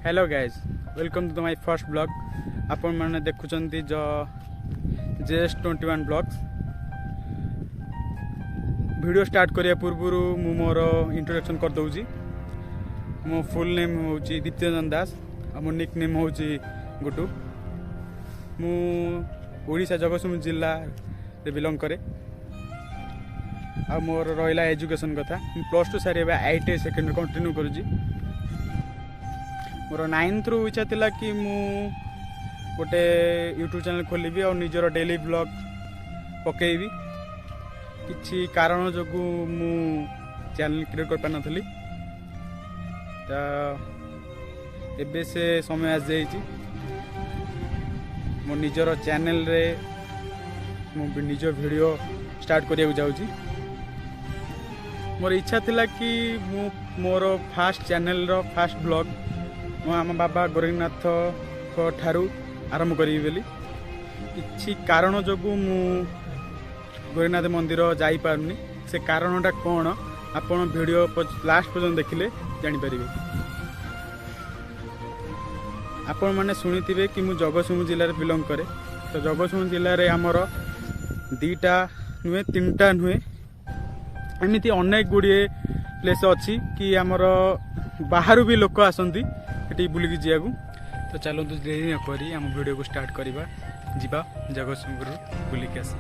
Hello guys welcome to my first blog. आपण मैंने देखुं जो JS21 ब्लॉग्स। वीडियो स्टार्ट करिया पूर्व मु मोर इंट्रोडक्शन कर दूची। मो फुल नेम हूँ दीप्ति रंजन दास और मो निक नेम हूँ गुटू। मु ओडिशा जगतसिंहपुर जिला रे बिलोंग करे। आ मोर रहा एजुकेशन कथा +2 सारी ITI सेकेंड कंटिन्यू करुँची। मोर 9th रु इच्छा थिला कि मु गोटे यूट्यूब चैनल खोलिबी और निजर डेली ब्लॉग पकेबी। किछि कारण जो मु चैनल क्रिएट कर पानथली तो एबे से समय आ जाइछि। मो निजर चैनल रे मु निज वीडियो स्टार्ट करिया जाउछि। मोर इच्छा थिला कि मु मोर फास्ट चैनल रो फास्ट ब्लॉग मो आम बाबा गोरखनाथ को ठारू आरंभ करी बेली। किछि कारण जो मु गोरखनाथ मंदिर जाई पारुनी। से कारणटा कौन आपण वीडियो लास्ट पर्यंत देखिले जानि परिबे। आपण माने सुनिथिबे कि मु जगतसिंहपुर जिल्ला रे बिलोंग करे। तो जगतसिंहपुर जिल्ला रे हमर 2टा नुहे 3टा नुहे एमती अनेक गुड़िए प्लेस अच्छी कि आमर बाहर भी लोक आसती ये बुलिकी जावाकू। तो चलतु देरी न करी आम वीडियो को स्टार्ट करवा जीवा जगतसिंहपुर बुलिकी आस।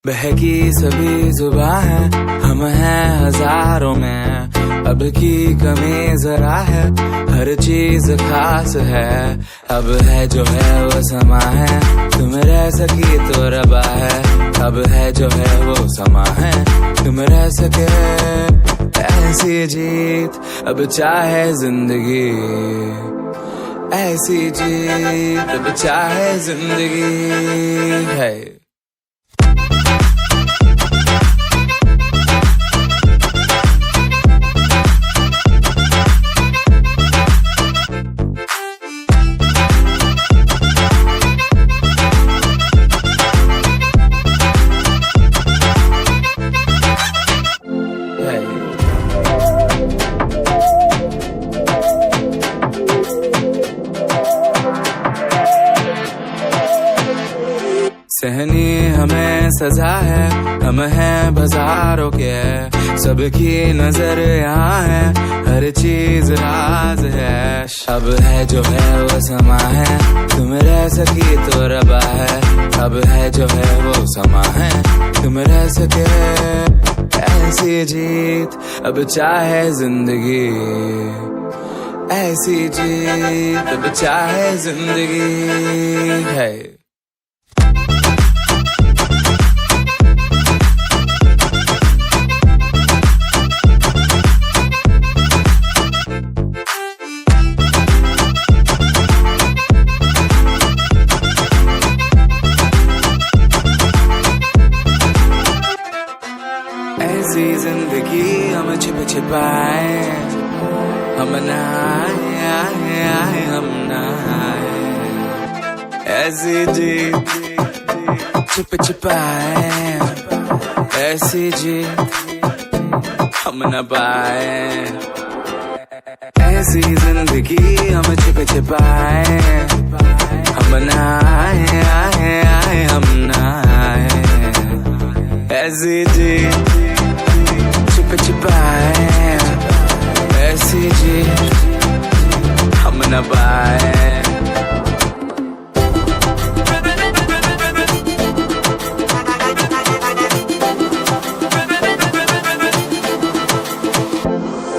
बहकी सभी जुबां है, हम हैं हजारों में, अब की कमी जरा है, हर चीज खास है। अब है जो है वो समा है, तुम रह सकी तो रबा है। अब है जो है वो समा है, तुम रह सके ऐसी जीत। अब चाहे जिंदगी ऐसी जीत, अब चाहे जिंदगी है। सहनी हमें सजा है, हम हैं बाजारों के, सबकी नजर यहाँ है, हर चीज राज है। अब है जो है वो समा है, तुम रह सकी तो रबा है। अब है जो है वो समा है, तुम रह सके ऐसी जीत। अब चाहे जिंदगी ऐसी जीत, अब चाहे जिंदगी है। ऐसी जिंदगी हम छिप छिपाए, हम नहाए हम नहाए। ऐसी जीत छिप छिपाए, ऐसी जीत हम न पाए। ऐसी जिंदगी हम छिप छिपाए, हम नहाए हम नहाए। ऐसी जीत छिप छिपाए, ऐसी जीत हम न पाए।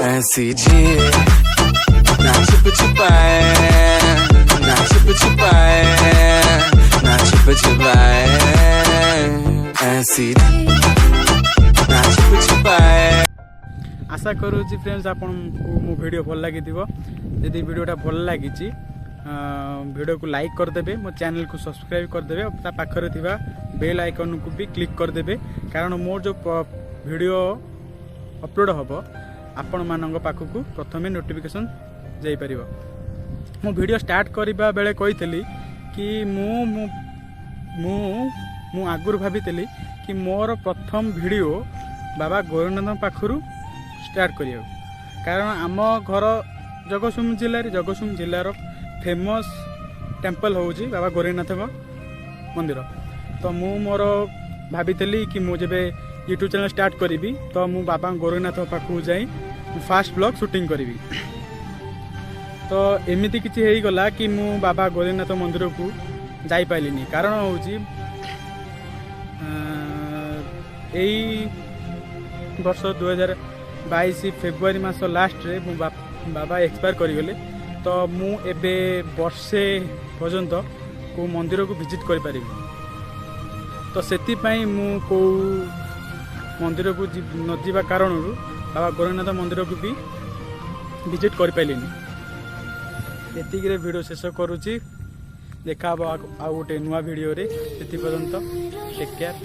ऐसी जीत ना छिप छिपाए, ना छिप छिपाए, ना छिप छिपाए। ऐसी ना छिप छिपाए। आशा करूँ फ्रेंड्स आपन मो वीडियो भल लगी। यदि वीडियोटा भल लगी वीडियो को लाइक करदे, मो चैनल को सब्सक्राइब करदे और पाखरे थिबा बेल आइकन को भी क्लिक करदे। कारण मोर जो वीडियो अपलोड हम आपण मानक पाखक प्रथमे नोटिफिकेशन जाई परिबो। मो वीडियो स्टार्ट करबा बेले कहितली कि मु ମୁଁ ଆଗରୁ ଭାବିଥିଲି କି ମୋର ପ୍ରଥମ ଭିଡ଼ିଓ ବାବା ଗୌରୀନାଥ ପାଖରୁ ଷ୍ଟାର୍ଟ କରିବାକୁ, କାରଣ ଆମ ଘର ଜଗତସିଂହପୁର ଜିଲ୍ଲାର ଫେମସ୍ ଟେମ୍ପଲ୍ ହେଉଛି ବାବା ଗୌରୀନାଥଙ୍କ ମନ୍ଦିର। ତ ମୁଁ ମୋର ଭାବିଥିଲି କି ମୁଁ ଯେବେ ୟୁଟ୍ୟୁବ୍ ଚ୍ୟାନେଲ୍ ଷ୍ଟାର୍ଟ କରିବି ତ ମୁଁ ବାବା ଗୌରୀନାଥ ପାଖକୁ ଯାଇ ଫାଷ୍ଟ ବ୍ଲଗ୍ ସୁଟିଂ କରିବି। ତ ଏମିତି କିଛି ହେଇଗଲା କି ମୁଁ ବାବା ଗୌରୀନାଥ ମନ୍ଦିରକୁ ଯାଇପାରିଲିନି। କାରଣ ହେଉଛି ଏଇ ବର୍ଷ 2022 ଫେବୃଆରୀ ମାସ ଲାଷ୍ଟରେ ମୁଁ ବାବା ଏକ୍ସପାୟାର କରିଗଲେ। ତ ମୁଁ ଏବେ ବର୍ଷେ ପର୍ଯ୍ୟନ୍ତ କେଉଁ ମନ୍ଦିରକୁ ଭିଜିଟ୍ କରିପାରିବି। ତ ସେଥିପାଇଁ ମୁଁ କେଉଁ ମନ୍ଦିରକୁ ନ ଯିବା କାରଣରୁ ବାବା ଗୌରୀନାଥ ମନ୍ଦିରକୁ ବି ଭିଜିଟ୍ କରିପାରିଲିନି। ଏତିକିରେ ଭିଡ଼ିଓ ଶେଷ କରୁଛି। ଦେଖା ହେବ ଆଉ ଗୋଟେ ନୂଆ ଭିଡ଼ିଓରେ। ସେଥି ପର୍ଯ୍ୟନ୍ତ ଟେକ୍ କେୟାର।